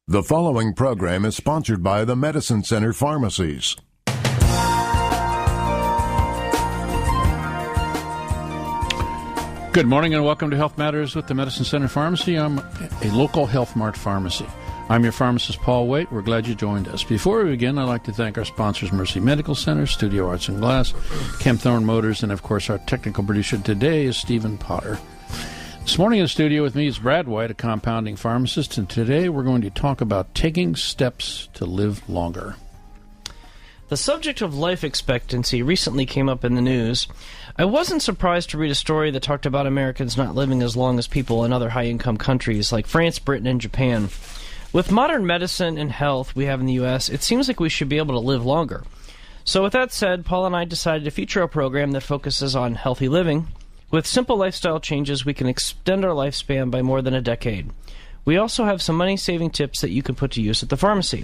The following program is sponsored by the Medicine Center Pharmacies. Good morning and welcome to Health Matters with the Medicine Center Pharmacy. I'm a local Health Mart pharmacy. I'm your pharmacist, Paul Waite. We're glad you joined us. Before we begin, I'd like to thank our sponsors, Mercy Medical Center, Studio Arts and Glass, Kempthorne Motors, and of course our technical producer today is Stephen Potter. This morning in the studio with me is Brad White, a compounding pharmacist, and today we're going to talk about taking steps to live longer. The subject of life expectancy recently came up in the news. I wasn't surprised to read a story that talked about Americans not living as long as people in other high-income countries like France, Britain, and Japan. With modern medicine and health we have in the U.S., it seems like we should be able to live longer. So with that said, Paul and I decided to feature a program that focuses on healthy living. With simple lifestyle changes, we can extend our lifespan by more than a decade. We also have some money-saving tips that you can put to use at the pharmacy.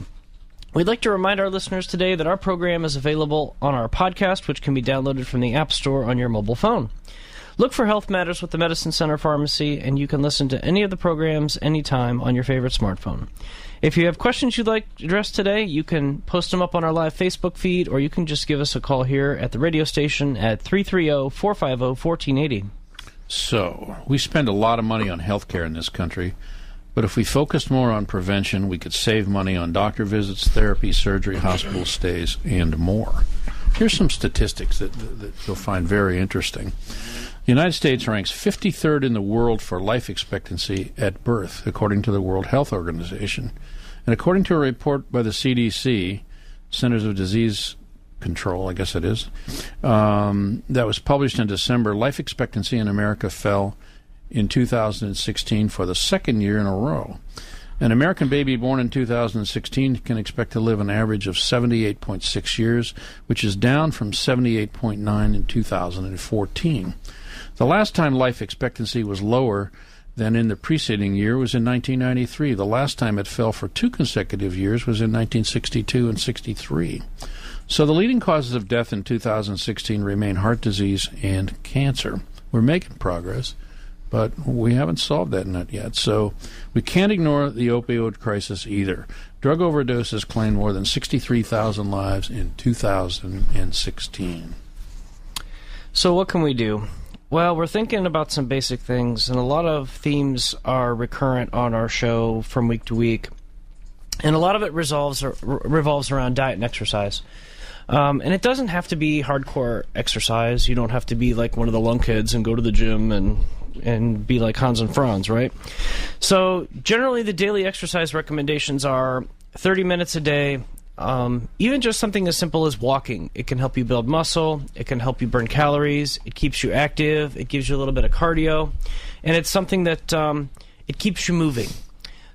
We'd like to remind our listeners today that our program is available on our podcast, which can be downloaded from the App Store on your mobile phone. Look for Health Matters with the Medicine Center Pharmacy, and you can listen to any of the programs anytime on your favorite smartphone. If you have questions you'd like addressed today, you can post them up on our live Facebook feed, or you can just give us a call here at the radio station at 330-450-1480. So, we spend a lot of money on health care in this country, but if we focused more on prevention, we could save money on doctor visits, therapy, surgery, hospital stays, and more. Here's some statistics that you'll find very interesting. The United States ranks 53rd in the world for life expectancy at birth, according to the World Health Organization. And according to a report by the CDC, Centers of Disease Control, I guess it is, that was published in December, life expectancy in America fell in 2016 for the second year in a row. An American baby born in 2016 can expect to live an average of 78.6 years, which is down from 78.9 in 2014. The last time life expectancy was lower than in the preceding year was in 1993. The last time it fell for 2 consecutive years was in 1962 and 63. So the leading causes of death in 2016 remain heart disease and cancer. We're making progress, but we haven't solved that yet. So we can't ignore the opioid crisis either. Drug overdoses claimed more than 63,000 lives in 2016. So what can we do? Well, we're thinking about some basic things, and a lot of themes are recurrent on our show from week to week. And a lot of it revolves around diet and exercise. And it doesn't have to be hardcore exercise. You don't have to be like one of the lunkheads and go to the gym and be like Hans and Franz, right? So generally the daily exercise recommendations are 30 minutes a day. Even just something as simple as walking. It can help you build muscle. It can help you burn calories. It keeps you active. It gives you a little bit of cardio. And it's something that it keeps you moving.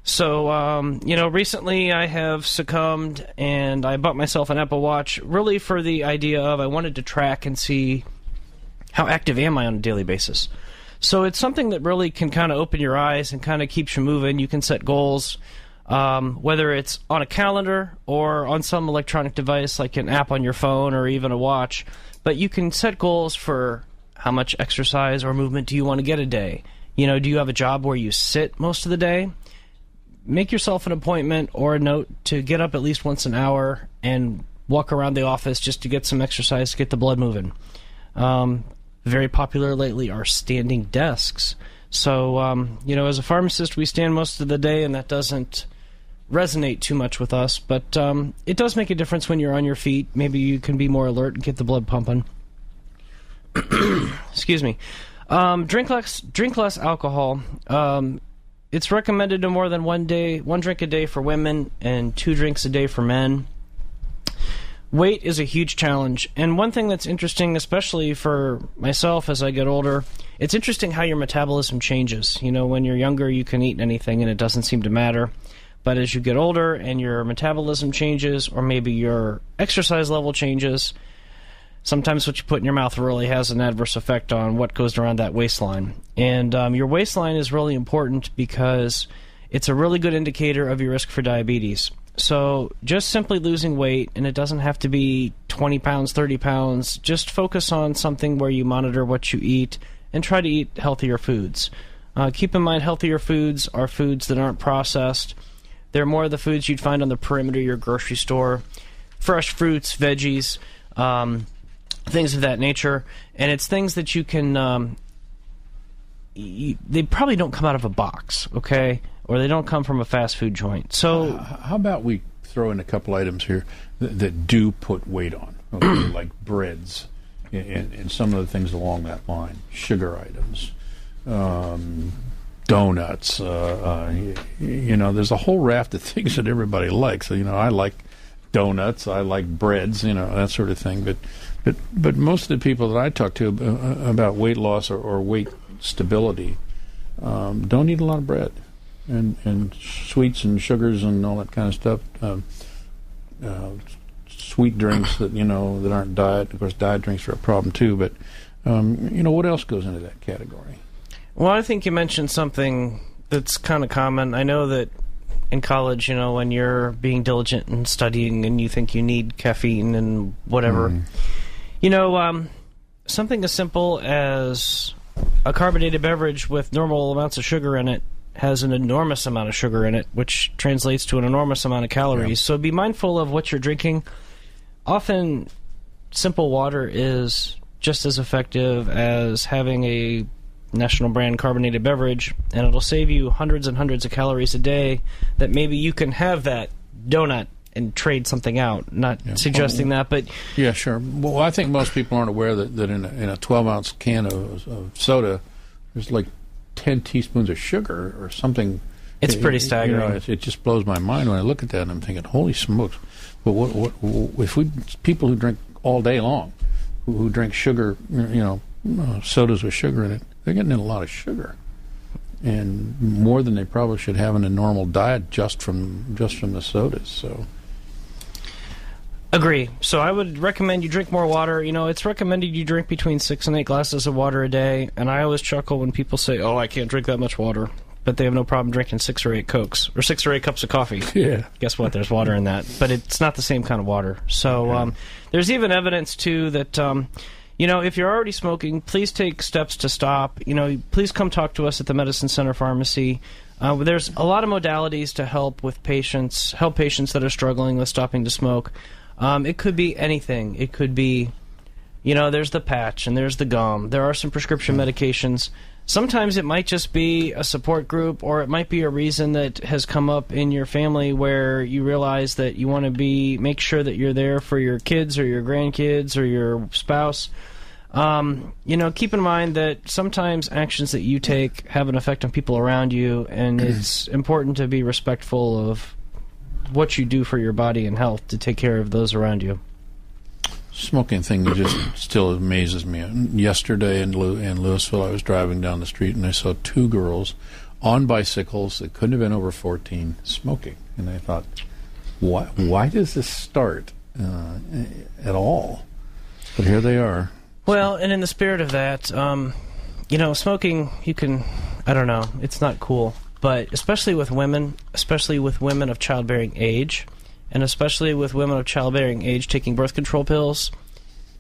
So, recently I have succumbed and I bought myself an Apple Watch really for the idea of I wanted to track and see how active am I on a daily basis. So it's something that really can kind of open your eyes and kind of keeps you moving. You can set goals. Whether it's on a calendar or on some electronic device like an app on your phone or even a watch, but you can set goals for how much exercise or movement do you want to get a day. Do you have a job where you sit most of the day? Make yourself an appointment or a note to get up at least once an hour and walk around the office just to get some exercise, to get the blood moving. Very popular lately are standing desks. So, as a pharmacist, we stand most of the day, and that doesn't resonate too much with us, but it does make a difference when you're on your feet. Maybe you can be more alert and get the blood pumping. Excuse me. Drink less alcohol. It's recommended no more than one drink a day for women and 2 drinks a day for men. Weight is a huge challenge, and one thing that's interesting, especially for myself as I get older, it's interesting how your metabolism changes. When you're younger, you can eat anything and it doesn't seem to matter. But as you get older and your metabolism changes, or maybe your exercise level changes, sometimes what you put in your mouth really has an adverse effect on what goes around that waistline. And your waistline is really important because it's a really good indicator of your risk for diabetes. So just simply losing weight, and it doesn't have to be 20 pounds, 30 pounds, just focus on something where you monitor what you eat and try to eat healthier foods. Keep in mind, healthier foods are foods that aren't processed, They're more of the foods you'd find on the perimeter of your grocery store. Fresh fruits, veggies, things of that nature. And it's things that you can... they probably don't come out of a box, okay? Or they don't come from a fast food joint. So how about we throw in a couple items here that do put weight on, okay? Like breads and some of the things along that line, sugar items, donuts. There's a whole raft of things that everybody likes. I like donuts, I like breads, that sort of thing. But most of the people that I talk to about weight loss or weight stability don't eat a lot of bread and sweets and sugars and all that kind of stuff. Sweet drinks that aren't diet. Of course, diet drinks are a problem too. But what else goes into that category? Well, I think you mentioned something that's kind of common. I know that in college, when you're being diligent and studying and you think you need caffeine and whatever, something as simple as a carbonated beverage with normal amounts of sugar in it has an enormous amount of sugar in it, which translates to an enormous amount of calories. Yeah. So be mindful of what you're drinking. Often, simple water is just as effective as having a national brand carbonated beverage, and it'll save you hundreds and hundreds of calories a day that maybe you can have that donut and trade something out. Not suggesting that, but... Yeah, sure. Well, I think most people aren't aware that in a 12-ounce can of soda, there's like 10 teaspoons of sugar or something. It's pretty staggering. It just blows my mind when I look at that and I'm thinking, holy smokes. But if people who drink all day long, who drink sugar, sodas with sugar in it, they're getting in a lot of sugar, and more than they probably should have in a normal diet just from the sodas. So, agree. So I would recommend you drink more water. It's recommended you drink between 6 and 8 glasses of water a day. And I always chuckle when people say, "Oh, I can't drink that much water," but they have no problem drinking 6 or 8 Cokes or 6 or 8 cups of coffee. Yeah. Guess what? There's water in that, but it's not the same kind of water. So there's even evidence too that. If you're already smoking, please take steps to stop. Please come talk to us at the Medicine Center Pharmacy. There's a lot of modalities to help patients that are struggling with stopping to smoke. It could be anything. It could be, there's the patch and there's the gum. There are some prescription medications. Sometimes it might just be a support group, or it might be a reason that has come up in your family where you realize that you want to make sure that you're there for your kids or your grandkids or your spouse. Keep in mind that sometimes actions that you take have an effect on people around you, and it's important to be respectful of what you do for your body and health to take care of those around you. Smoking thing just still amazes me. Yesterday in Louisville, I was driving down the street and I saw 2 girls on bicycles that couldn't have been over 14 smoking, and I thought, why does this start at all? But here they are. Well, and in the spirit of that, smoking, I don't know, it's not cool. But especially with women of childbearing age, and especially with women of childbearing age taking birth control pills,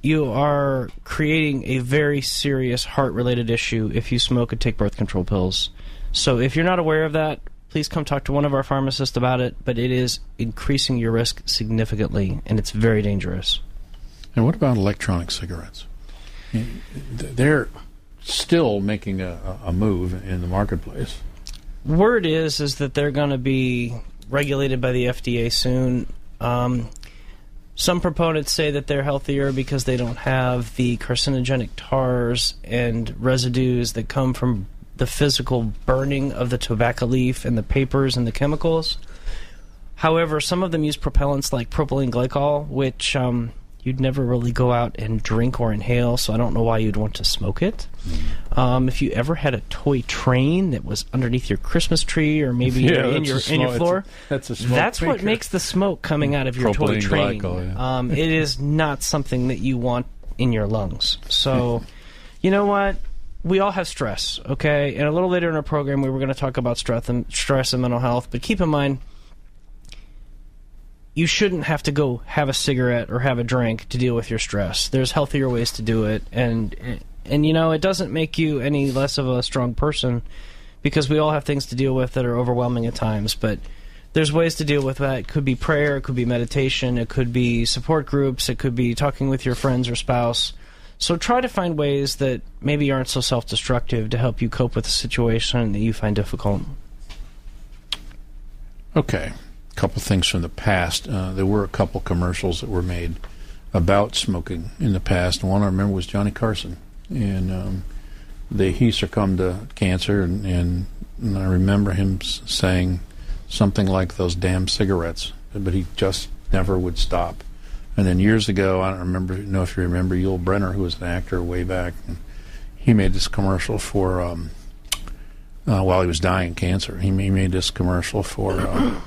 you are creating a very serious heart-related issue if you smoke and take birth control pills. So if you're not aware of that, please come talk to one of our pharmacists about it, but it is increasing your risk significantly, and it's very dangerous. And what about electronic cigarettes? They're still making a move in the marketplace. Word is that they're going to be regulated by the FDA soon. Some proponents say that they're healthier because they don't have the carcinogenic tars and residues that come from the physical burning of the tobacco leaf and the papers and the chemicals. However, some of them use propellants like propylene glycol, which you'd never really go out and drink or inhale, so I don't know why you'd want to smoke it. If you ever had a toy train that was underneath your Christmas tree or maybe in your floor, that's what makes the smoke coming out of your toy train. Glycol, it is not something that you want in your lungs. So, you know what? We all have stress, okay? And a little later in our program, we were going to talk about stress and mental health, but keep in mind, you shouldn't have to go have a cigarette or have a drink to deal with your stress. There's healthier ways to do it, and it doesn't make you any less of a strong person because we all have things to deal with that are overwhelming at times. But there's ways to deal with that. It could be prayer, it could be meditation, it could be support groups, it could be talking with your friends or spouse. So try to find ways that maybe aren't so self-destructive to help you cope with a situation that you find difficult. Okay, a couple things from the past. There were a couple commercials that were made about smoking in the past. One I remember was Johnny Carson, and he succumbed to cancer, and I remember him saying something like those damn cigarettes, but he just never would stop. And then years ago, I don't know if you remember Yul Brynner, who was an actor way back, and he made this commercial for while he was dying of cancer. He made this commercial for I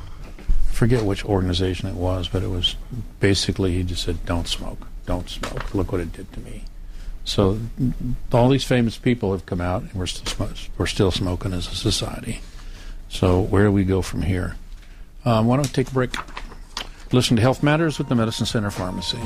forget which organization it was, but it was basically he just said, "Don't smoke, don't smoke. Look what it did to me." So all these famous people have come out, and we're still smoking as a society. So where do we go from here? Why don't we take a break? Listen to Health Matters with the Medicine Center Pharmacy.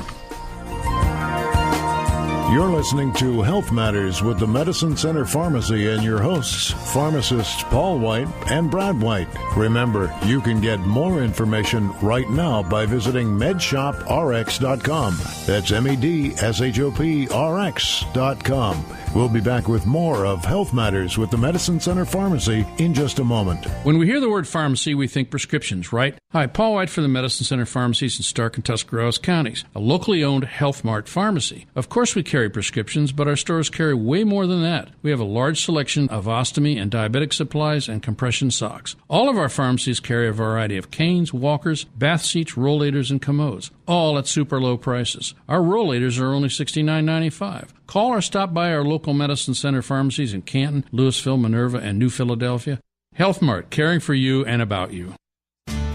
You're listening to Health Matters with the Medicine Center Pharmacy and your hosts, pharmacists Paul White and Brad White. Remember, you can get more information right now by visiting medshoprx.com. That's medshop.rx.com. We'll be back with more of Health Matters with the Medicine Center Pharmacy in just a moment. When we hear the word pharmacy, we think prescriptions, right? Hi, Paul White for the Medicine Center Pharmacies in Stark and Tuscarawas counties, a locally owned Health Mart pharmacy. Of course we carry prescriptions, but our stores carry way more than that. We have a large selection of ostomy and diabetic supplies and compression socks. All of our pharmacies carry a variety of canes, walkers, bath seats, rollators, and commodes, all at super low prices. Our rollators are only $69.95. Call or stop by our local Medicine Center pharmacies in Canton, Louisville, Minerva, and New Philadelphia. Health Mart, caring for you and about you.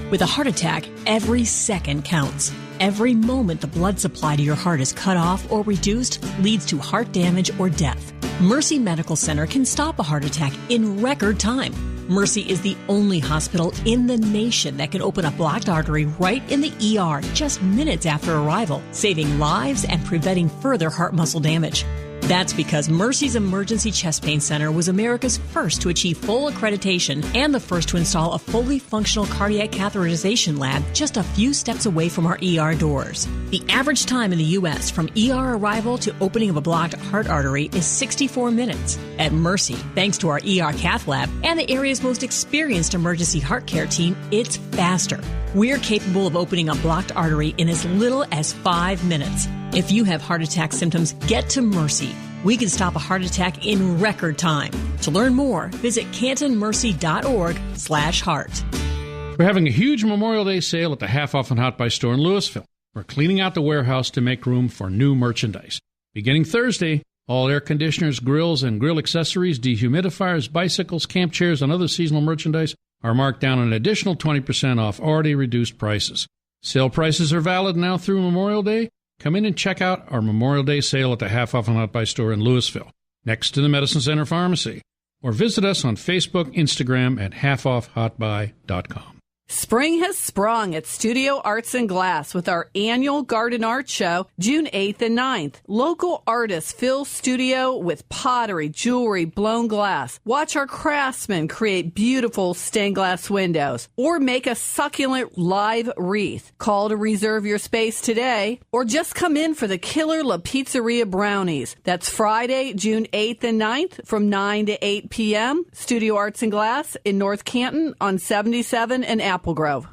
With a heart attack, every second counts. Every moment the blood supply to your heart is cut off or reduced leads to heart damage or death. Mercy Medical Center can stop a heart attack in record time. Mercy is the only hospital in the nation that can open a blocked artery right in the ER just minutes after arrival, saving lives and preventing further heart muscle damage. That's because Mercy's Emergency Chest Pain Center was America's first to achieve full accreditation and the first to install a fully functional cardiac catheterization lab just a few steps away from our ER doors. The average time in the U.S. from ER arrival to opening of a blocked heart artery is 64 minutes. At Mercy, thanks to our ER cath lab and the area's most experienced emergency heart care team, it's faster. We're capable of opening a blocked artery in as little as 5 minutes. If you have heart attack symptoms, get to Mercy. We can stop a heart attack in record time. To learn more, visit cantonmercy.org/heart. We're having a huge Memorial Day sale at the Half Off and Hot Buy store in Louisville. We're cleaning out the warehouse to make room for new merchandise. Beginning Thursday, all air conditioners, grills, and grill accessories, dehumidifiers, bicycles, camp chairs, and other seasonal merchandise are marked down an additional 20% off already reduced prices. Sale prices are valid now through Memorial Day. Come in and check out our Memorial Day sale at the Half Off and Hot Buy store in Louisville, next to the Medicine Center Pharmacy. Or visit us on Facebook, Instagram at halfoffhotbuy.com. Spring has sprung at Studio Arts and Glass with our annual Garden Art Show, June 8th and 9th. Local artists fill studio with pottery, jewelry, blown glass. Watch our craftsmen create beautiful stained glass windows or make a succulent live wreath. Call to reserve your space today or just come in for the Killer La Pizzeria Brownies. That's Friday, June 8th and 9th from 9 to 8 p.m. Studio Arts and Glass in North Canton on 77 and Apple Grove.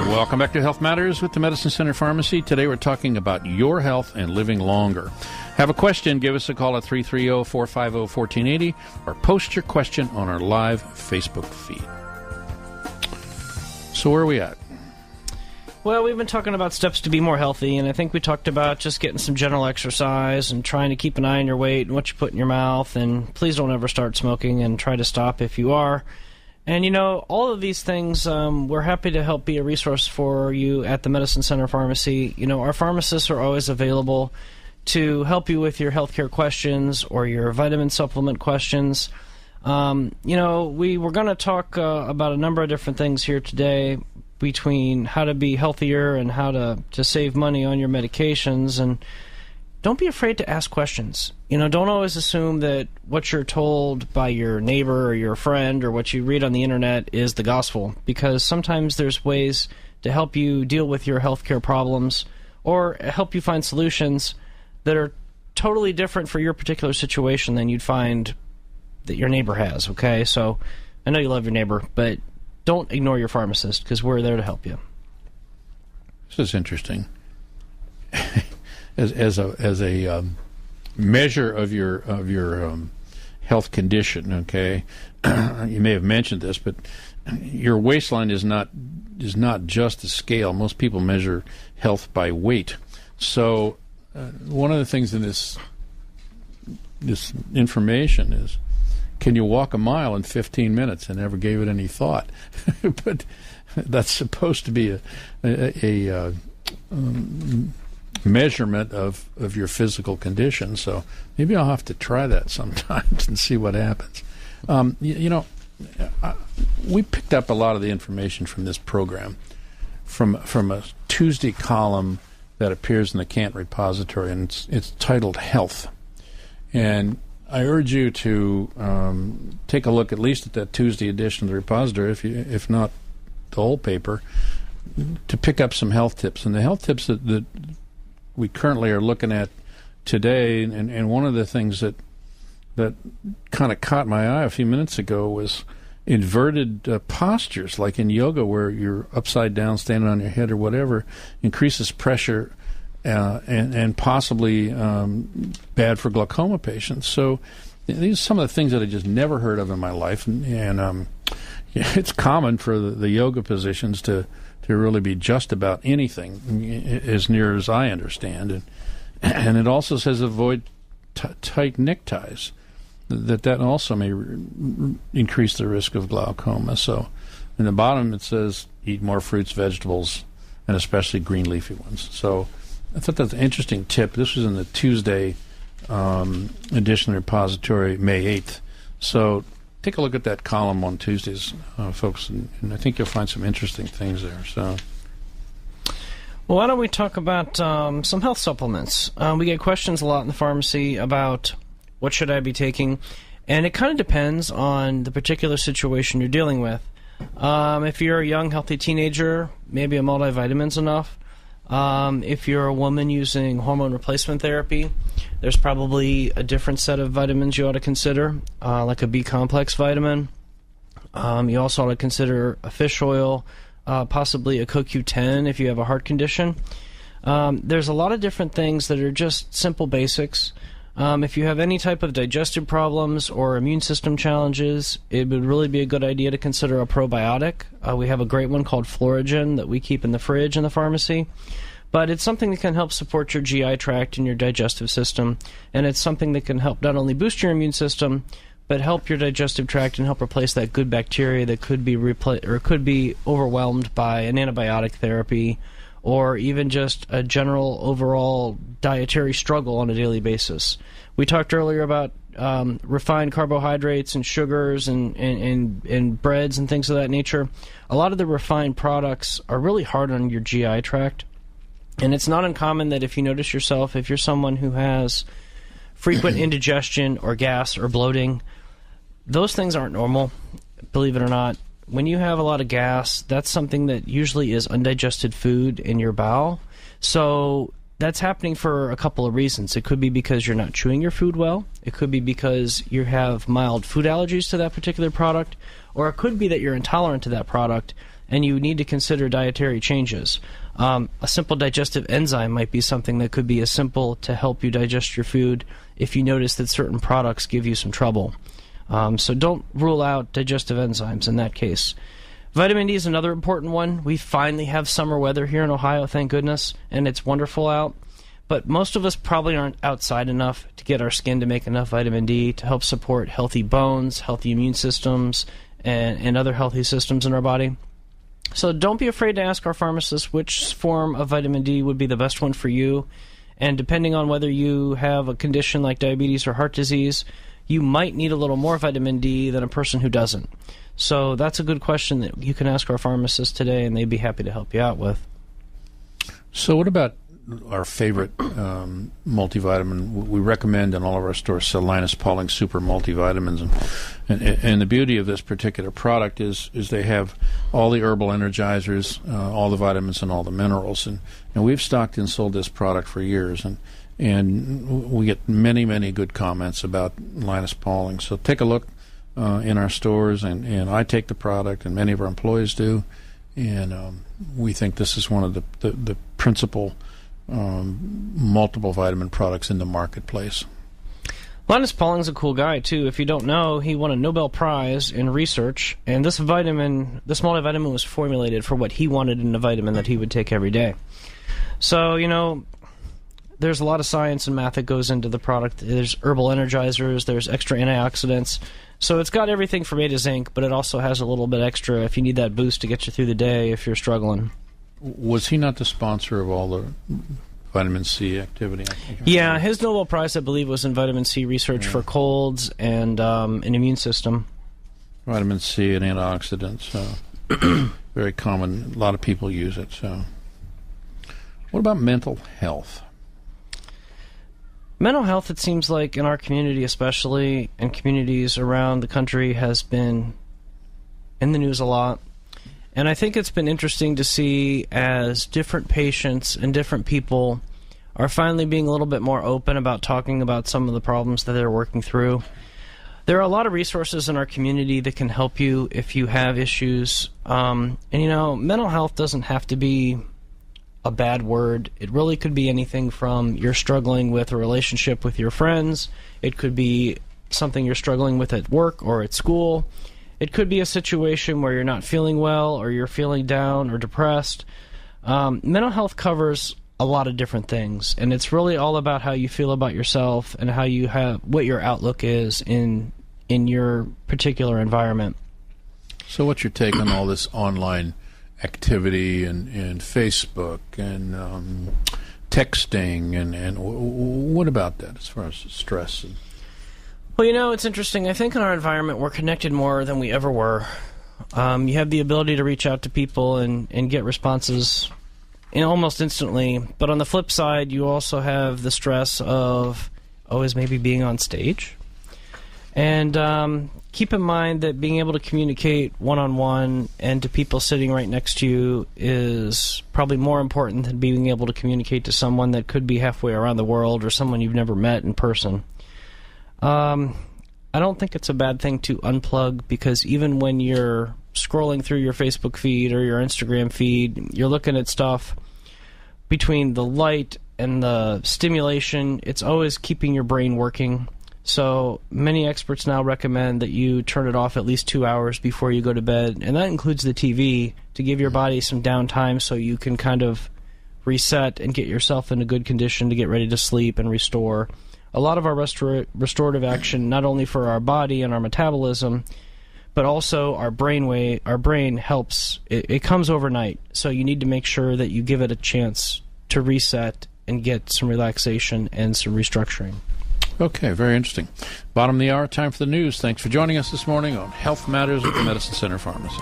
Welcome back to Health Matters with the Medicine Center Pharmacy. Today we're talking about your health and living longer. Have a question, give us a call at 330-450-1480 or post your question on our live Facebook feed. So where are we at? Well, we've been talking about steps to be more healthy, and I think we talked about just getting some general exercise and trying to keep an eye on your weight and what you put in your mouth, and please don't ever start smoking and try to stop if you are. And, you know, all of these things, we're happy to help be a resource for you at the Medicine Center Pharmacy. You know, our pharmacists are always available to help you with your healthcare questions or your vitamin supplement questions. You know, we were going to talk about a number of different things here today, between how to be healthier and how to save money on your medications. And don't be afraid to ask questions. Don't always assume that what you're told by your neighbor or your friend or what you read on the internet is the gospel, because sometimes there's ways to help you deal with your healthcare problems or help you find solutions that are totally different for your particular situation than you'd find that your neighbor has, okay? So I know you love your neighbor, but don't ignore your pharmacist, because we're there to help you. This is interesting. as a measure of your health condition, okay, you may have mentioned this, but your waistline is not just a scale. Most people measure health by weight. So one of the things in this information is, can you walk a mile in 15 minutes? I never gave it any thought, but that's supposed to be a measurement of your physical condition. So maybe I'll have to try that sometimes and see what happens. We picked up a lot of the information from this program from a Tuesday column that appears in the Kant repository, and it's titled Health. And I urge you to take a look at least at that Tuesday edition of the repository, if not the whole paper, to pick up some health tips. And the health tips that we currently are looking at today, and one of the things that kind of caught my eye a few minutes ago was inverted postures, like in yoga where you're upside down, standing on your head or whatever, increases pressure and possibly bad for glaucoma patients. So these are some of the things that I just never heard of in my life, and it's common for the yoga positions to really be just about anything, as near as I understand. And it also says avoid tight neckties. That also may increase the risk of glaucoma. So in the bottom it says eat more fruits, vegetables, and especially green leafy ones. So I thought that's an interesting tip. This was in the Tuesday edition of the repository, May 8th. So take a look at that column on Tuesdays, folks, and I think you'll find some interesting things there. So, well, why don't we talk about some health supplements? We get questions a lot in the pharmacy about what should I be taking, and it kind of depends on the particular situation you're dealing with. If you're a young, healthy teenager, maybe a multivitamin's enough. If you're a woman using hormone replacement therapy, there's probably a different set of vitamins you ought to consider, like a B-complex vitamin. You also ought to consider a fish oil, possibly a CoQ10 if you have a heart condition. There's a lot of different things that are just simple basics. If you have any type of digestive problems or immune system challenges, it would really be a good idea to consider a probiotic. We have a great one called Florigen that we keep in the fridge in the pharmacy. But it's something that can help support your GI tract and your digestive system, and it's something that can help not only boost your immune system, but help your digestive tract and help replace that good bacteria that could be could be overwhelmed by an antibiotic therapy, or even just a general overall dietary struggle on a daily basis. We talked earlier about refined carbohydrates and sugars and breads and things of that nature. A lot of the refined products are really hard on your GI tract, and it's not uncommon that if you notice yourself, if you're someone who has frequent indigestion or gas or bloating, those things aren't normal, believe it or not. When you have a lot of gas, that's something that usually is undigested food in your bowel. So that's happening for a couple of reasons. It could be because you're not chewing your food well. It could be because you have mild food allergies to that particular product. Or it could be that you're intolerant to that product and you need to consider dietary changes. A simple digestive enzyme might be something that could be as simple to help you digest your food if you notice that certain products give you some trouble. So don't rule out digestive enzymes in that case. Vitamin D is another important one. We finally have summer weather here in Ohio, thank goodness, and it's wonderful out. But most of us probably aren't outside enough to get our skin to make enough vitamin D to help support healthy bones, healthy immune systems, and other healthy systems in our body. So don't be afraid to ask our pharmacist which form of vitamin D would be the best one for you. And depending on whether you have a condition like diabetes or heart disease, you might need a little more vitamin D than a person who doesn't. So that's a good question that you can ask our pharmacist today, and they'd be happy to help you out with. So what about our favorite multivitamin. We recommend in all of our stores Linus Pauling Super Multivitamins, and the beauty of this particular product is they have all the herbal energizers, all the vitamins, and all the minerals. And we've stocked and sold this product for years, and we get many good comments about Linus Pauling. So take a look in our stores, and I take the product, and many of our employees do, and we think this is one of the principal multiple vitamin products in the marketplace. Linus Pauling's a cool guy, too. If you don't know, he won a Nobel Prize in research, and this multivitamin was formulated for what he wanted in a vitamin that he would take every day. So, there's a lot of science and math that goes into the product. There's herbal energizers, there's extra antioxidants. So it's got everything from A to zinc, but it also has a little bit extra if you need that boost to get you through the day if you're struggling. Was he not the sponsor of all the vitamin C activity? Yeah, his Nobel Prize, I believe, was in vitamin C research for colds and an immune system. Vitamin C and antioxidants, very common. A lot of people use it. So, what about mental health? Mental health, it seems like in our community especially, and communities around the country, has been in the news a lot. And I think it's been interesting to see as different patients and different people are finally being a little bit more open about talking about some of the problems that they're working through. There are a lot of resources in our community that can help you if you have issues. Mental health doesn't have to be a bad word. It really could be anything from you're struggling with a relationship with your friends. It could be something you're struggling with at work or at school. It could be a situation where you're not feeling well or you're feeling down or depressed. Mental health covers a lot of different things, and it's really all about how you feel about yourself and what your outlook is in your particular environment. So what's your take on all this online activity and Facebook and texting and what about that as far as stress? Well, it's interesting. I think in our environment we're connected more than we ever were. You have the ability to reach out to people and get responses almost instantly. But on the flip side, you also have the stress of always maybe being on stage. And keep in mind that being able to communicate one-on-one and to people sitting right next to you is probably more important than being able to communicate to someone that could be halfway around the world or someone you've never met in person. I don't think it's a bad thing to unplug, because even when you're scrolling through your Facebook feed or your Instagram feed, you're looking at stuff between the light and the stimulation. It's always keeping your brain working. So many experts now recommend that you turn it off at least 2 hours before you go to bed, and that includes the TV, to give your body some downtime so you can kind of reset and get yourself in a good condition to get ready to sleep and restore. A lot of our restorative action, not only for our body and our metabolism, but also our brain helps. It comes overnight, so you need to make sure that you give it a chance to reset and get some relaxation and some restructuring. Okay, very interesting. Bottom of the hour, time for the news. Thanks for joining us this morning on Health Matters with the Medicine Center Pharmacy.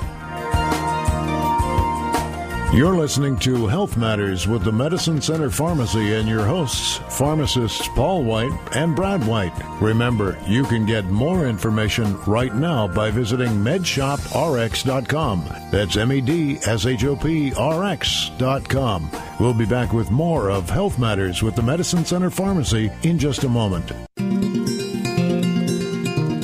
You're listening to Health Matters with the Medicine Center Pharmacy and your hosts, pharmacists Paul White and Brad White. Remember, you can get more information right now by visiting medshoprx.com. That's medshop.rx.com. We'll be back with more of Health Matters with the Medicine Center Pharmacy in just a moment.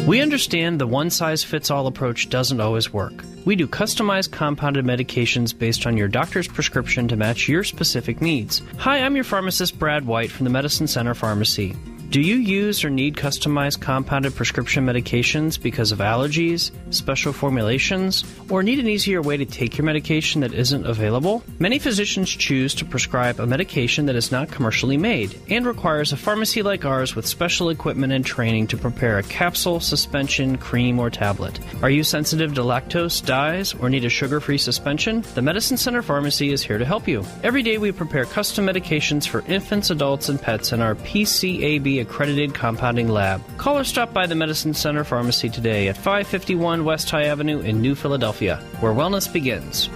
We understand the one-size-fits-all approach doesn't always work. We do customized compounded medications based on your doctor's prescription to match your specific needs. Hi, I'm your pharmacist, Brad White, from the Medicine Center Pharmacy. Do you use or need customized compounded prescription medications because of allergies, special formulations, or need an easier way to take your medication that isn't available? Many physicians choose to prescribe a medication that is not commercially made and requires a pharmacy like ours with special equipment and training to prepare a capsule, suspension, cream, or tablet. Are you sensitive to lactose, dyes, or need a sugar-free suspension? The Medicine Center Pharmacy is here to help you. Every day we prepare custom medications for infants, adults, and pets in our PCAB accredited compounding lab. Call or stop by the Medicine Center Pharmacy today at 551 West High Avenue in New Philadelphia, where wellness begins.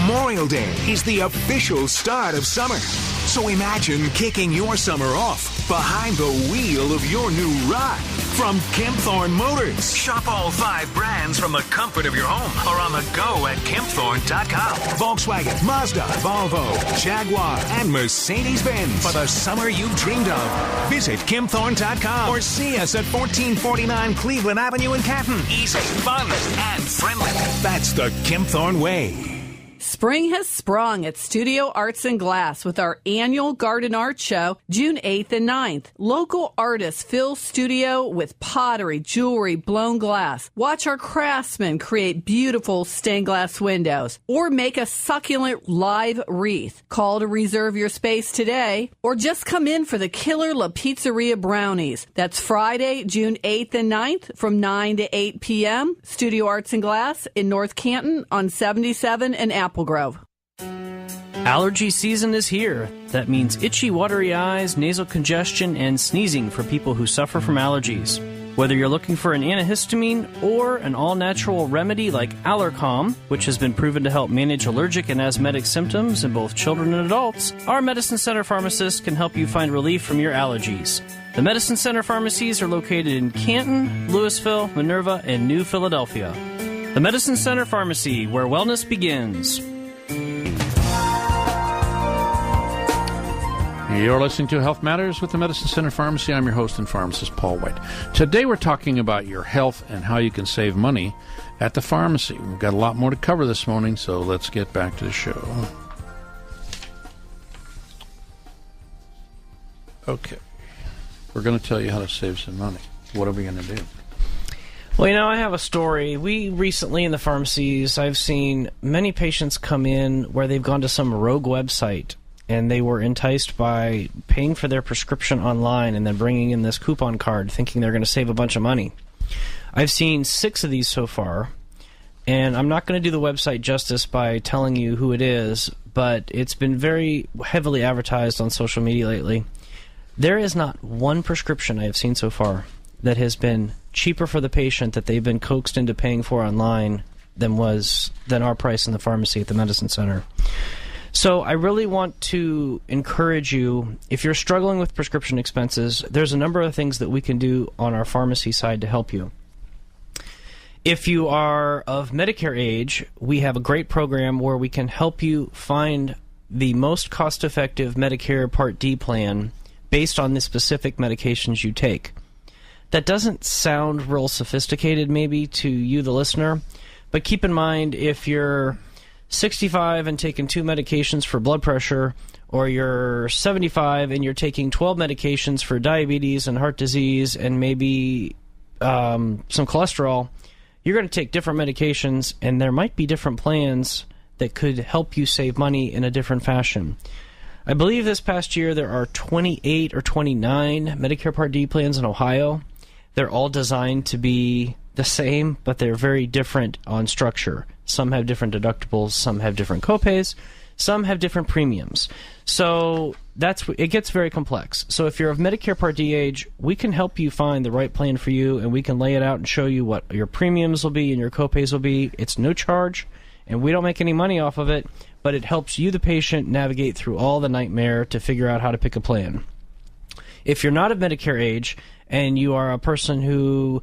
Memorial Day is the official start of summer. So imagine kicking your summer off behind the wheel of your new ride from Kempthorne Motors. Shop all 5 brands from the comfort of your home or on the go at kempthorne.com. Volkswagen, Mazda, Volvo, Jaguar, and Mercedes-Benz. For the summer you've dreamed of. Visit kempthorne.com or see us at 1449 Cleveland Avenue in Canton. Easy, fun, and friendly. That's the Kempthorne way. Spring has sprung at Studio Arts and Glass with our annual Garden Art Show, June 8th and 9th. Local artists fill studio with pottery, jewelry, blown glass. Watch our craftsmen create beautiful stained glass windows or make a succulent live wreath. Call to reserve your space today or just come in for the Killer La Pizzeria Brownies. That's Friday, June 8th and 9th from 9 to 8 p.m. Studio Arts and Glass in North Canton on 77 and Apple Grove. Allergy season is here. That means itchy, watery eyes, nasal congestion, and sneezing for people who suffer from allergies. Whether you're looking for an antihistamine or an all-natural remedy like Allercom, which has been proven to help manage allergic and asthmatic symptoms in both children and adults, our Medicine Center pharmacists can help you find relief from your allergies. The Medicine Center pharmacies are located in Canton, Louisville, Minerva, and New Philadelphia. The Medicine Center Pharmacy, where wellness begins. You're listening to Health Matters with the Medicine Center Pharmacy. I'm your host and pharmacist, Paul White. Today we're talking about your health and how you can save money at the pharmacy. We've got a lot more to cover this morning, so let's get back to the show. Okay. We're going to tell you how to save some money. What are we going to do? Well, I have a story. We recently in the pharmacies, I've seen many patients come in where they've gone to some rogue website and they were enticed by paying for their prescription online and then bringing in this coupon card thinking they're going to save a bunch of money. I've seen 6 of these so far, and I'm not going to do the website justice by telling you who it is, but it's been very heavily advertised on social media lately. There is not one prescription I have seen so far that has been cheaper for the patient that they've been coaxed into paying for online than our price in the pharmacy at the Medicine Center. So I really want to encourage you, if you're struggling with prescription expenses, there's a number of things that we can do on our pharmacy side to help you. If you are of Medicare age, we have a great program where we can help you find the most cost-effective Medicare Part D plan based on the specific medications you take. That doesn't sound real sophisticated maybe to you, the listener, but keep in mind if you're 65 and taking 2 medications for blood pressure, or you're 75 and you're taking 12 medications for diabetes and heart disease and maybe some cholesterol, you're going to take different medications, and there might be different plans that could help you save money in a different fashion. I believe this past year there are 28 or 29 Medicare Part D plans in Ohio. They're all designed to be the same, but they're very different on structure. Some have different deductibles, some have different copays, some have different premiums. So it gets very complex. So if you're of Medicare Part D age, we can help you find the right plan for you, and we can lay it out and show you what your premiums will be and your copays will be. It's no charge, and we don't make any money off of it, but it helps you, the patient, navigate through all the nightmare to figure out how to pick a plan. If you're not of Medicare age and you are a person who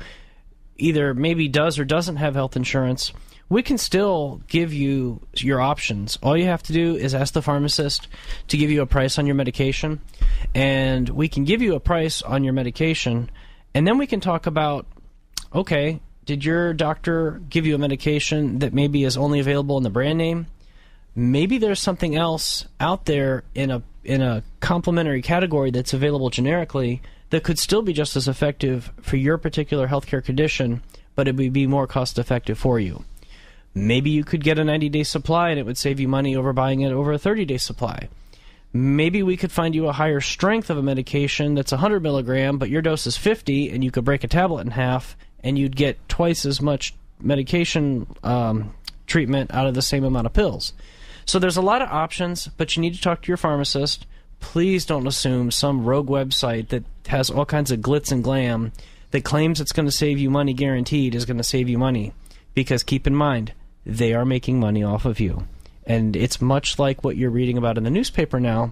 either maybe does or doesn't have health insurance, we can still give you your options. All you have to do is ask the pharmacist to give you a price on your medication, and we can give you a price on your medication, and then we can talk about, okay, did your doctor give you a medication that maybe is only available in the brand name? Maybe there's something else out there in a complementary category that's available generically that could still be just as effective for your particular healthcare condition, but it would be more cost effective for you. Maybe you could get a 90-day supply and it would save you money over buying it over a 30-day supply. Maybe we could find you a higher strength of a medication that's 100 milligram, but your dose is 50, and you could break a tablet in half, and you'd get twice as much medication treatment out of the same amount of pills. So there's a lot of options, but you need to talk to your pharmacist. Please don't assume some rogue website that has all kinds of glitz and glam that claims it's going to save you money guaranteed is going to save you money. Because keep in mind, they are making money off of you. And it's much like what you're reading about in the newspaper now.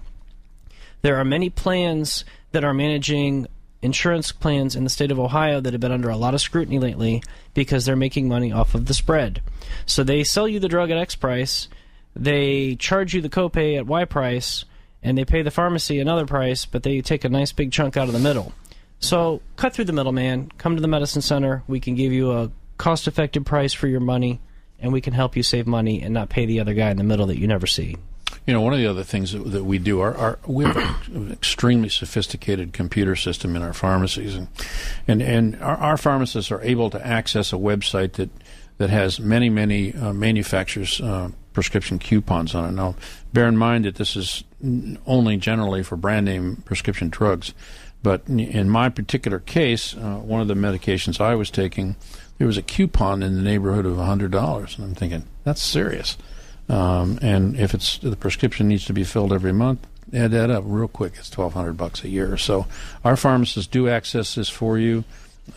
There are many plans that are managing insurance plans in the state of Ohio that have been under a lot of scrutiny lately because they're making money off of the spread. So they sell you the drug at X price, they charge you the copay at Y price, and they pay the pharmacy another price, but they take a nice big chunk out of the middle. So cut through the middleman, come to the Medicine Center, we can give you a cost-effective price for your money, and we can help you save money and not pay the other guy in the middle that you never see. You know, one of the other things that we do, we have an extremely sophisticated computer system in our pharmacies, and our pharmacists are able to access a website that has many manufacturers' prescription coupons on it. Now, bear in mind that this is only generally for brand name prescription drugs, but in my particular case, one of the medications I was taking, there was a coupon in the neighborhood of $100, and I'm thinking, that's serious. And if the prescription needs to be filled every month, add that up real quick. It's $1,200 a year. So our pharmacists do access this for you.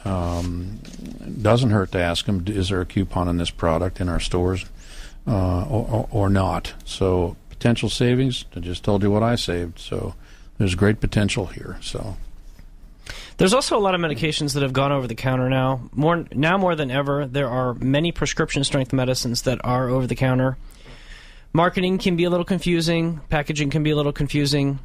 Doesn't hurt to ask them, is there a coupon on this product in our stores or not? So potential savings, I just told you what I saved. So there's great potential here. So there's also a lot of medications that have gone over the counter now. More than ever, there are many prescription strength medicines that are over the counter. Marketing can be a little confusing. Packaging can be a little confusing.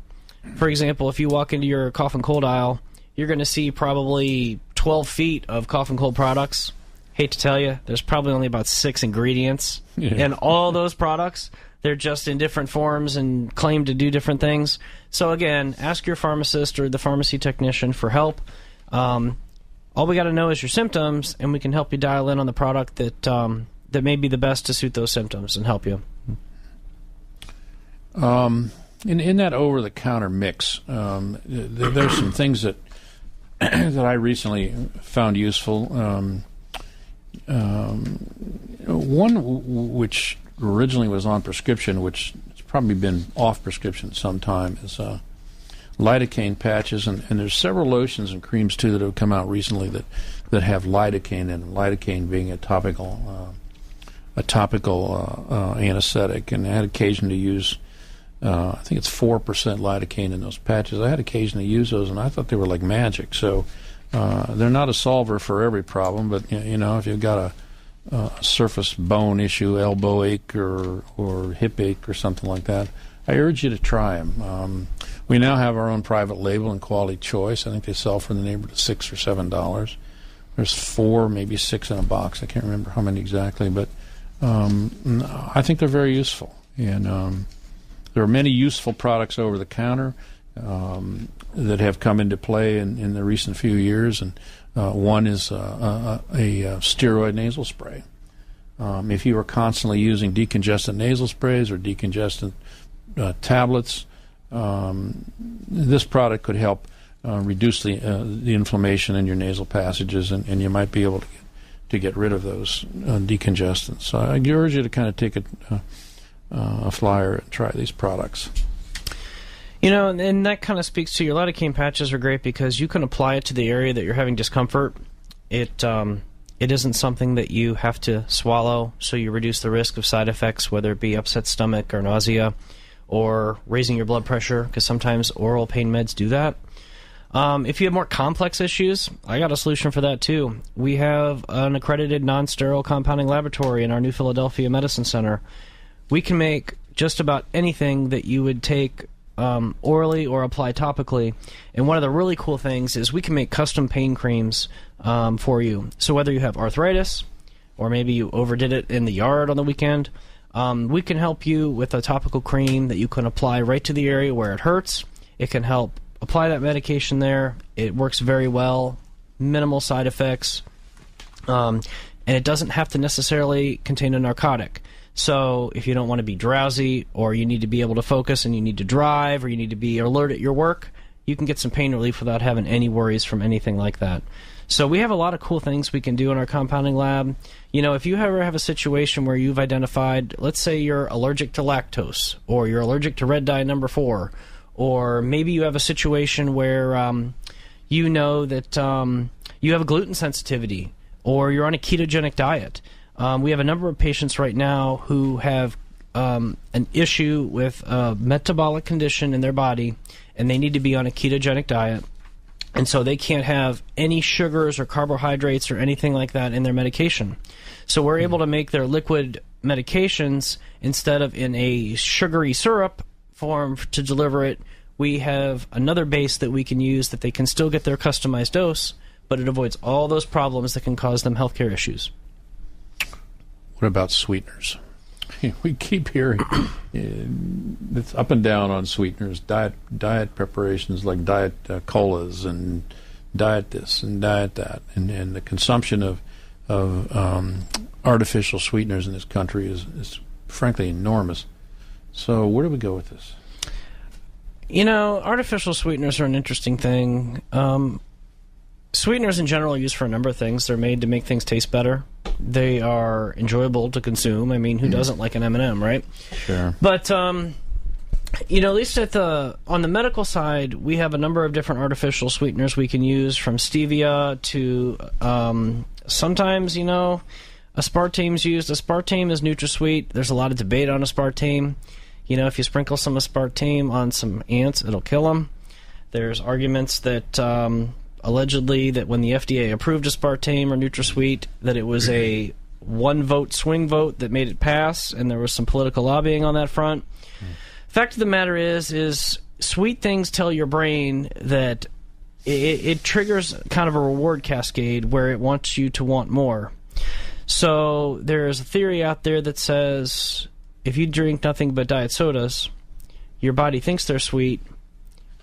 For example, if you walk into your cough and cold aisle, you're going to see probably 12 feet of cough and cold products. Hate to tell you, there's probably only about 6 ingredients in all those products. They're just in different forms and claim to do different things. So again, ask your pharmacist or the pharmacy technician for help. All we got to know is your symptoms, and we can help you dial in on the product that may be the best to suit those symptoms and help you. In that over-the-counter mix, there's some things that that I recently found useful. One which originally was on prescription, which has probably been off prescription some time, is lidocaine patches, and there's several lotions and creams too that have come out recently that have lidocaine in them. Lidocaine being a topical anesthetic, and I had occasion to use. I think it's 4% lidocaine in those patches. I had occasion to use those, and I thought they were like magic. So they're not a solver for every problem, but you know, if you've got a surface bone issue, elbow ache or hip ache or something like that, I urge you to try them. We now have our own private label and Quality Choice. I think they sell for in the neighborhood of $6 or $7. There's 4, maybe 6 in a box. I can't remember how many exactly, but I think they're very useful. And there are many useful products over the counter that have come into play in the recent few years, and one is a steroid nasal spray. If you are constantly using decongestant nasal sprays or decongestant tablets, this product could help reduce the inflammation in your nasal passages, and you might be able to get rid of those decongestants. So I urge you to kind of take a flyer and try these products. You know, and that kind of speaks to your lidocaine patches are great because you can apply it to the area that you're having discomfort. It isn't something that you have to swallow, so you reduce the risk of side effects, whether it be upset stomach or nausea or raising your blood pressure, because sometimes oral pain meds do that. If you have more complex issues, I got a solution for that too. We have an accredited non-sterile compounding laboratory in our New Philadelphia Medicine Center. We can make just about anything that you would take orally or apply topically. And one of the really cool things is we can make custom pain creams for you. So whether you have arthritis or maybe you overdid it in the yard on the weekend, we can help you with a topical cream that you can apply right to the area where it hurts. It can help apply that medication there. It works very well, minimal side effects, and it doesn't have to necessarily contain a narcotic. So if you don't want to be drowsy, or you need to be able to focus and you need to drive, or you need to be alert at your work, you can get some pain relief without having any worries from anything like that. So we have a lot of cool things we can do in our compounding lab. You know, if you ever have a situation where you've identified, let's say you're allergic to lactose, or you're allergic to red dye number 4, or maybe you have a situation where you know that you have a gluten sensitivity, or you're on a ketogenic diet. We have a number of patients right now who have an issue with a metabolic condition in their body, and they need to be on a ketogenic diet, and so they can't have any sugars or carbohydrates or anything like that in their medication. So we're able to make their liquid medications, instead of in a sugary syrup form to deliver it, we have another base that we can use that they can still get their customized dose, but it avoids all those problems that can cause them healthcare issues. What about sweeteners? We keep hearing it's up and down on sweeteners, diet preparations like diet colas and diet this and diet that, and the consumption of artificial sweeteners in this country is frankly enormous. So where do we go with this? You know, artificial sweeteners are an interesting thing. Sweeteners in general are used for a number of things. They're made to make things taste better. They are enjoyable to consume. I mean, who doesn't like an M&M, right? Sure. But, you know, at least on the medical side, we have a number of different artificial sweeteners we can use, from stevia to sometimes, you know, aspartame's used. Aspartame is NutraSweet. There's a lot of debate on aspartame. You know, if you sprinkle some aspartame on some ants, it'll kill them. There's arguments that allegedly that when the FDA approved aspartame or NutraSweet, that it was a one-vote swing vote that made it pass, and there was some political lobbying on that front. Fact of the matter is sweet things tell your brain that it triggers kind of a reward cascade where it wants you to want more. So there's a theory out there that says if you drink nothing but diet sodas, your body thinks they're sweet,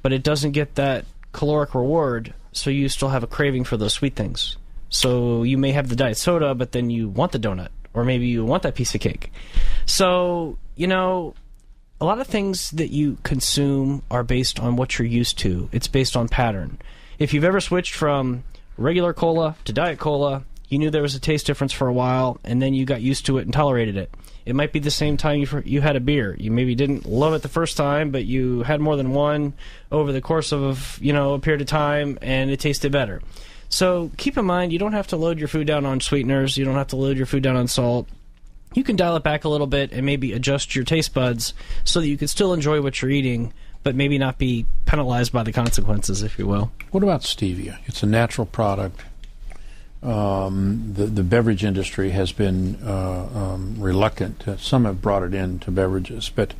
but it doesn't get that caloric reward, so you still have a craving for those sweet things. So you may have the diet soda, but then you want the donut, or maybe you want that piece of cake. So, you know, a lot of things that you consume are based on what you're used to. It's based on pattern. If you've ever switched from regular cola to diet cola, you knew there was a taste difference for a while, and then you got used to it and tolerated it. It might be the same time you had a beer. You maybe didn't love it the first time, but you had more than one over the course of, you know, a period of time, and it tasted better. So keep in mind, you don't have to load your food down on sweeteners. You don't have to load your food down on salt. You can dial it back a little bit and maybe adjust your taste buds so that you can still enjoy what you're eating, but maybe not be penalized by the consequences, if you will. What about stevia? It's a natural product. The beverage industry has been reluctant. Some have brought it into beverages, but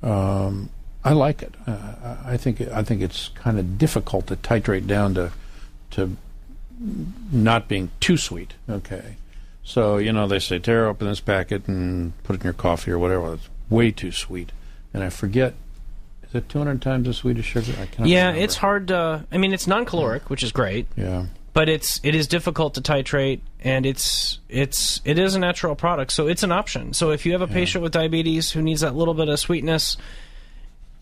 I like it. I think it's kind of difficult to titrate down to not being too sweet. Okay, so you know they say tear open this packet and put it in your coffee or whatever. It's way too sweet, and I forget. Is it 200 times as sweet as sugar? I can't remember. It's hard to. I mean, it's non-caloric, which is great. Yeah. But it is difficult to titrate, and it is a natural product, so it's an option. So if you have a patient with diabetes who needs that little bit of sweetness,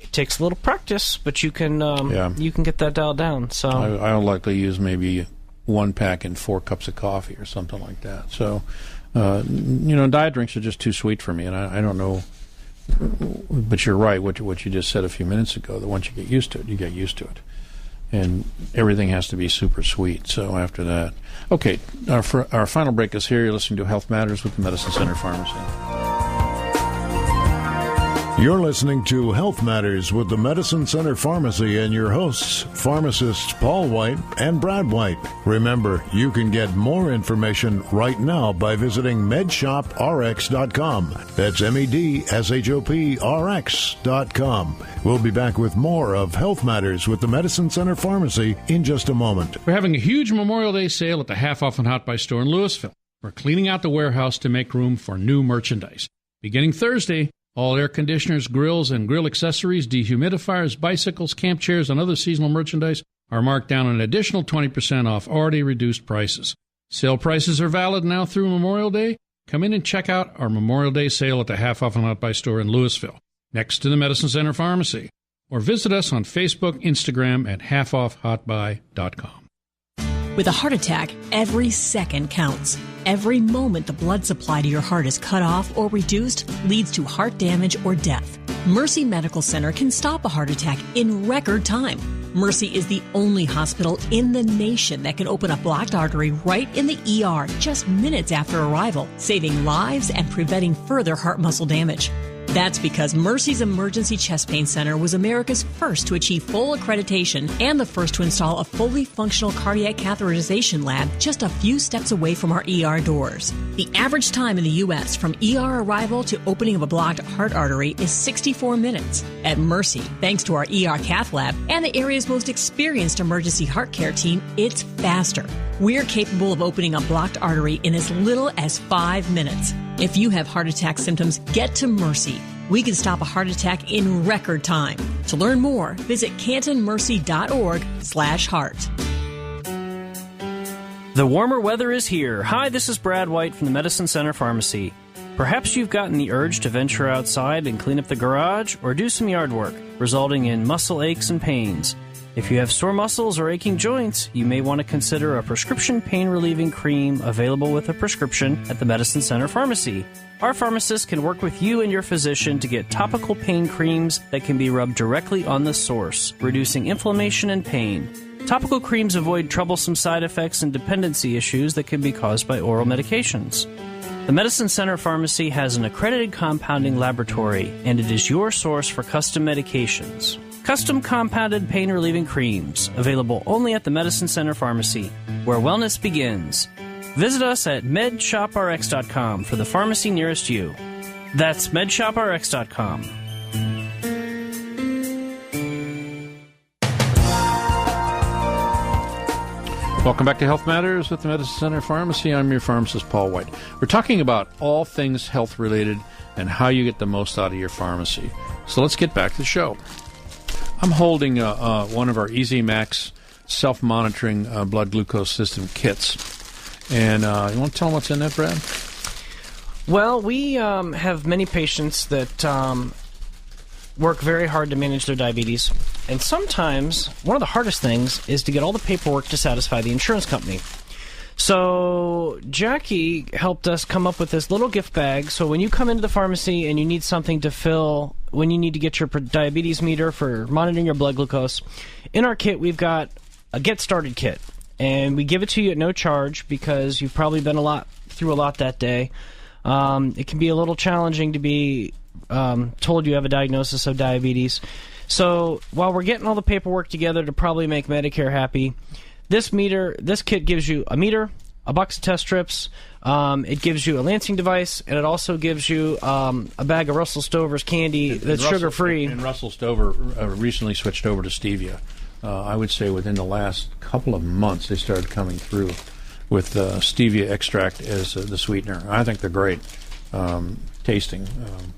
it takes a little practice, but you can get that dialed down. So I'll likely use maybe 1 pack in 4 cups of coffee or something like that. So you know, diet drinks are just too sweet for me, and I don't know. But you're right. What you just said a few minutes ago, that once you get used to it, you get used to it. And everything has to be super sweet. So after that, okay, our final break is here. You're listening to Health Matters with the Medicine Center Pharmacy. You're listening to Health Matters with the Medicine Center Pharmacy and your hosts, pharmacists Paul White and Brad White. Remember, you can get more information right now by visiting medshoprx.com. That's medshop.rx.com. We'll be back with more of Health Matters with the Medicine Center Pharmacy in just a moment. We're having a huge Memorial Day sale at the Half Off and Hot Buy store in Louisville. We're cleaning out the warehouse to make room for new merchandise. Beginning Thursday, all air conditioners, grills, and grill accessories, dehumidifiers, bicycles, camp chairs, and other seasonal merchandise are marked down an additional 20% off already reduced prices. Sale prices are valid now through Memorial Day. Come in and check out our Memorial Day sale at the Half Off and Hot Buy store in Louisville, next to the Medicine Center Pharmacy. Or visit us on Facebook, Instagram at halfoffhotbuy.com. With a heart attack, every second counts. Every moment the blood supply to your heart is cut off or reduced leads to heart damage or death. Mercy Medical Center can stop a heart attack in record time. Mercy is the only hospital in the nation that can open a blocked artery right in the ER just minutes after arrival, saving lives and preventing further heart muscle damage. That's because Mercy's Emergency Chest Pain Center was America's first to achieve full accreditation and the first to install a fully functional cardiac catheterization lab just a few steps away from our ER doors. The average time in the U.S. from ER arrival to opening of a blocked heart artery is 64 minutes. At Mercy, thanks to our ER cath lab and the area's most experienced emergency heart care team, it's faster. We're capable of opening a blocked artery in as little as 5 minutes. If you have heart attack symptoms, get to Mercy. We can stop a heart attack in record time. To learn more, visit cantonmercy.org/heart. The warmer weather is here. Hi, this is Brad White from the Medicine Center Pharmacy. Perhaps you've gotten the urge to venture outside and clean up the garage or do some yard work, resulting in muscle aches and pains. If you have sore muscles or aching joints, you may want to consider a prescription pain-relieving cream available with a prescription at the Medicine Center Pharmacy. Our pharmacist can work with you and your physician to get topical pain creams that can be rubbed directly on the source, reducing inflammation and pain. Topical creams avoid troublesome side effects and dependency issues that can be caused by oral medications. The Medicine Center Pharmacy has an accredited compounding laboratory, and it is your source for custom medications. Custom compounded pain-relieving creams, available only at the Medicine Center Pharmacy, where wellness begins. Visit us at medshoprx.com for the pharmacy nearest you. That's medshoprx.com. Welcome back to Health Matters with the Medicine Center Pharmacy. I'm your pharmacist, Paul White. We're talking about all things health-related and how you get the most out of your pharmacy. So let's get back to the show. I'm holding one of our Easy Max self-monitoring blood glucose system kits. And you want to tell them what's in that, Brad? Well, we have many patients that work very hard to manage their diabetes. And sometimes one of the hardest things is to get all the paperwork to satisfy the insurance company. So Jackie helped us come up with this little gift bag. So when you come into the pharmacy and you need something to fill, when you need to get your diabetes meter for monitoring your blood glucose, in our kit we've got a Get Started kit. And we give it to you at no charge because you've probably been through a lot that day. It can be a little challenging to be told you have a diagnosis of diabetes. So while we're getting all the paperwork together to probably make Medicare happy, this kit gives you a meter, a box of test strips, it gives you a lancing device, and it also gives you a bag of Russell Stover's candy that's sugar-free. And Russell Stover recently switched over to stevia. I would say within the last couple of months they started coming through with stevia extract as the sweetener. I think they're great tasting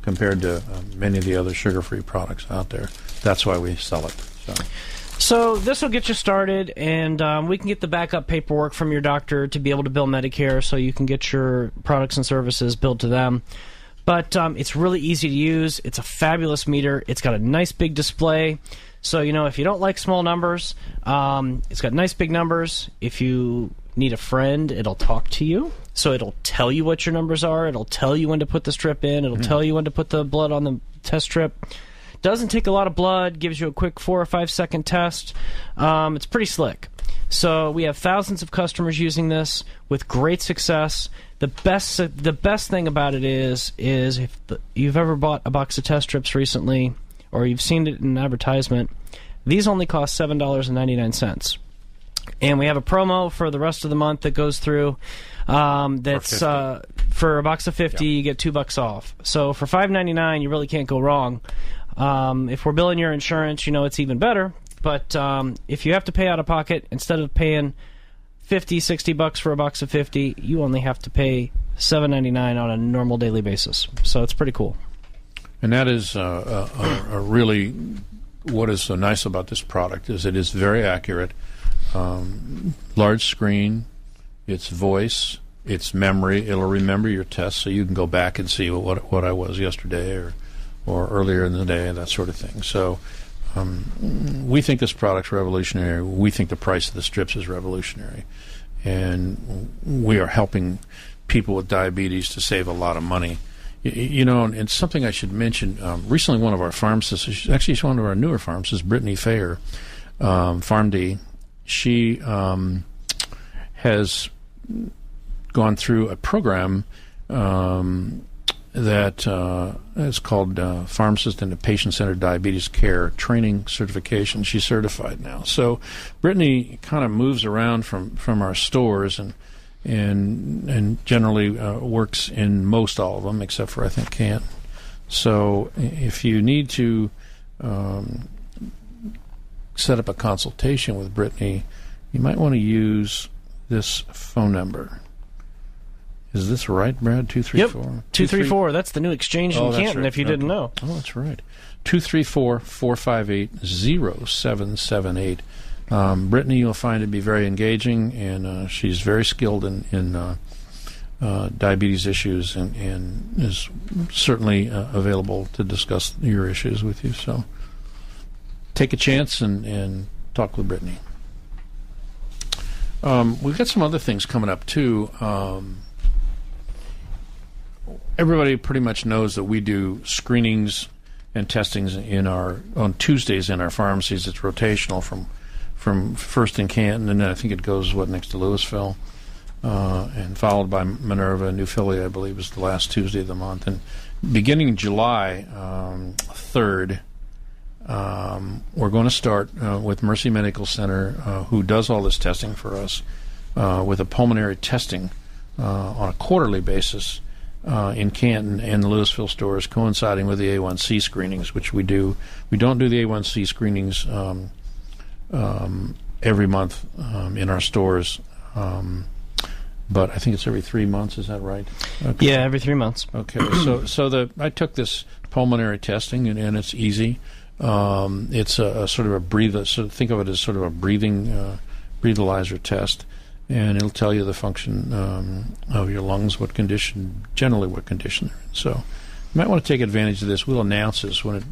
compared to many of the other sugar-free products out there. That's why we sell it. So this will get you started, and we can get the backup paperwork from your doctor to be able to bill Medicare so you can get your products and services billed to them. But it's really easy to use. It's a fabulous meter. It's got a nice big display. So, if you don't like small numbers, it's got nice big numbers. If you need a friend, it'll talk to you. So it'll tell you what your numbers are. It'll tell you when to put the strip in. It'll tell you when to put the blood on the test strip. Doesn't take a lot of blood, gives you a quick 4 or 5 second test. It's pretty slick. So we have thousands of customers using this with great success. The best thing about it is if you've ever bought a box of test strips recently or you've seen it in an advertisement, these only cost $7.99. And we have a promo for the rest of the month that goes through. That's for a box of 50, you get $2 off. So for $5.99, you really can't go wrong. If we're billing your insurance, it's even better. But if you have to pay out of pocket, instead of paying $50, $60 for a box of 50, you only have to pay $7.99 on a normal daily basis. So it's pretty cool. And that is a really what is so nice about this product is it is very accurate. Large screen, it's voice, it's memory. It'll remember your tests, so you can go back and see what I was yesterday or earlier in the day, and that sort of thing. So we think this product's revolutionary. We think the price of the strips is revolutionary. And we are helping people with diabetes to save a lot of money. And something I should mention, recently one of our pharmacists, actually she's one of our newer pharmacists, Brittany Fayer, PharmD, she has gone through a program that is called Pharmacist in Patient-Centered Diabetes Care Training Certification. She's certified now. So Brittany kind of moves around from our stores and generally works in most all of them, except for, I think, Canton. So if you need to set up a consultation with Brittany, you might want to use this phone number. Is this right, Brad? 234? Yep, 234. That's the new exchange in Canton, right. if you didn't know. Oh, that's right. 234-458-0778. Brittany, you'll find to be very engaging, and she's very skilled in diabetes issues and is certainly available to discuss your issues with you. So take a chance and talk with Brittany. We've got some other things coming up, too. Everybody pretty much knows that we do screenings and testings on Tuesdays in our pharmacies. It's rotational from first in Canton, and then I think it goes next to Louisville, and followed by Minerva. New Philly, I believe, is the last Tuesday of the month. And beginning July 3rd, we're going to start with Mercy Medical Center, who does all this testing for us, with a pulmonary testing on a quarterly basis in Canton and the Louisville stores, coinciding with the A1C screenings, which we do. We don't do the A1C screenings every month in our stores, but I think it's every 3 months. Is that right? Okay. Yeah, every 3 months. Okay, so I took this pulmonary testing, and it's easy. It's a sort of a breather. So think of it as sort of a breathing breathalyzer test, and it'll tell you the function of your lungs, generally what condition they're in. So you might want to take advantage of this. We'll announce this when it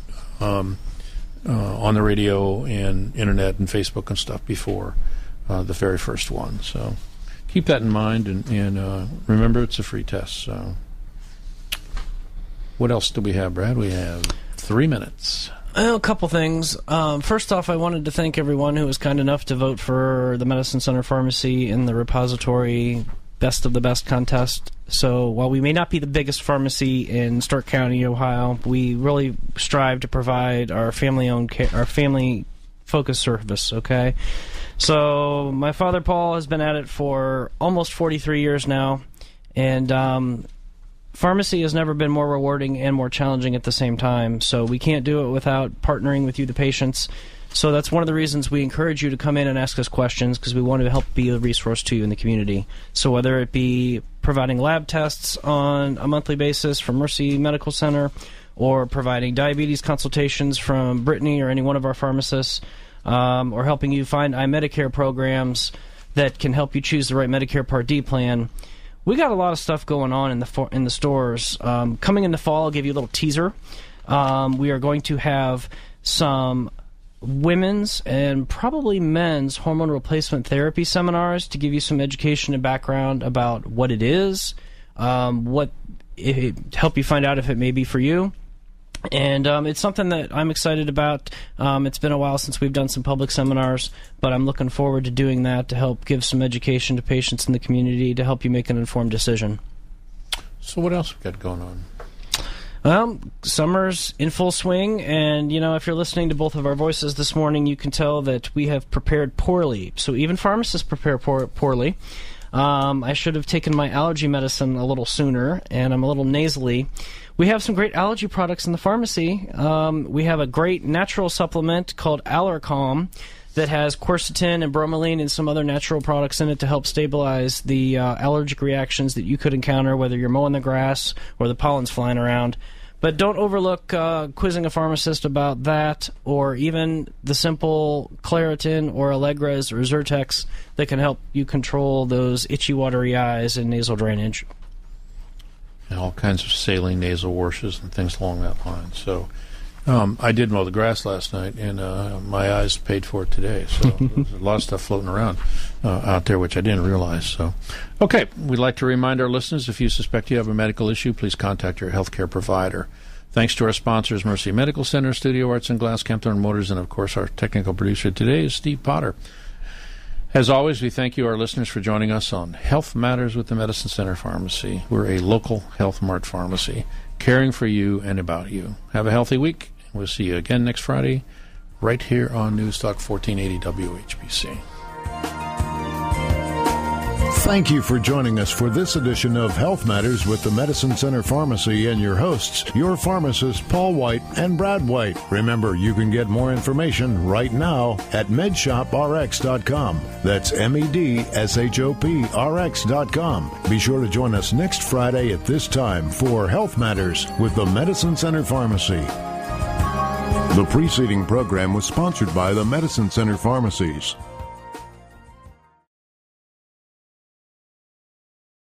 on the radio and internet and Facebook and stuff before the very first one. So keep that in mind, and remember, it's a free test. So what else do we have, Brad? We have 3 minutes. A couple things. First off, I wanted to thank everyone who was kind enough to vote for the Medicine Center Pharmacy in the Repository Best of the Best contest. So while we may not be the biggest pharmacy in Stark County, Ohio, we really strive to provide our family-focused service, okay? So my father, Paul, has been at it for almost 43 years now, and pharmacy has never been more rewarding and more challenging at the same time, so we can't do it without partnering with you, the patients. So that's one of the reasons we encourage you to come in and ask us questions, because we want to help be a resource to you in the community. So whether it be providing lab tests on a monthly basis from Mercy Medical Center, or providing diabetes consultations from Brittany or any one of our pharmacists, or helping you find iMedicare programs that can help you choose the right Medicare Part D plan, we got a lot of stuff going on in the stores. Coming in the fall, I'll give you a little teaser. We are going to have some women's and probably men's hormone replacement therapy seminars to give you some education and background about what it is, help you find out if it may be for you. And it's something that I'm excited about. It's been a while since we've done some public seminars, but I'm looking forward to doing that to help give some education to patients in the community to help you make an informed decision. So what else we got going on? Well, summer's in full swing, and, if you're listening to both of our voices this morning, you can tell that we have prepared poorly. So even pharmacists prepare poorly. I should have taken my allergy medicine a little sooner, and I'm a little nasally. We have some great allergy products in the pharmacy. We have a great natural supplement called Allercalm that has quercetin and bromelain and some other natural products in it to help stabilize the allergic reactions that you could encounter, whether you're mowing the grass or the pollen's flying around. But don't overlook quizzing a pharmacist about that, or even the simple Claritin or Allegras or Zyrtex that can help you control those itchy, watery eyes and nasal drainage. And all kinds of saline nasal washes and things along that line. So I did mow the grass last night, and my eyes paid for it today. So there's a lot of stuff floating around out there, which I didn't realize. So, okay, we'd like to remind our listeners, if you suspect you have a medical issue, please contact your healthcare provider. Thanks to our sponsors, Mercy Medical Center, Studio Arts and Glass, Kempthorne Motors, and, of course, our technical producer today is Steve Potter. As always, we thank you, our listeners, for joining us on Health Matters with the Medicine Center Pharmacy. We're a local Health Mart pharmacy. caring for you and about you. Have a healthy week. We'll see you again next Friday right here on Newstalk 1480 WHBC. Thank you for joining us for this edition of Health Matters with the Medicine Center Pharmacy and your hosts, your pharmacists Paul White and Brad White. Remember, you can get more information right now at medshoprx.com. That's medshop.rx.com. Be sure to join us next Friday at this time for Health Matters with the Medicine Center Pharmacy. The preceding program was sponsored by the Medicine Center Pharmacies.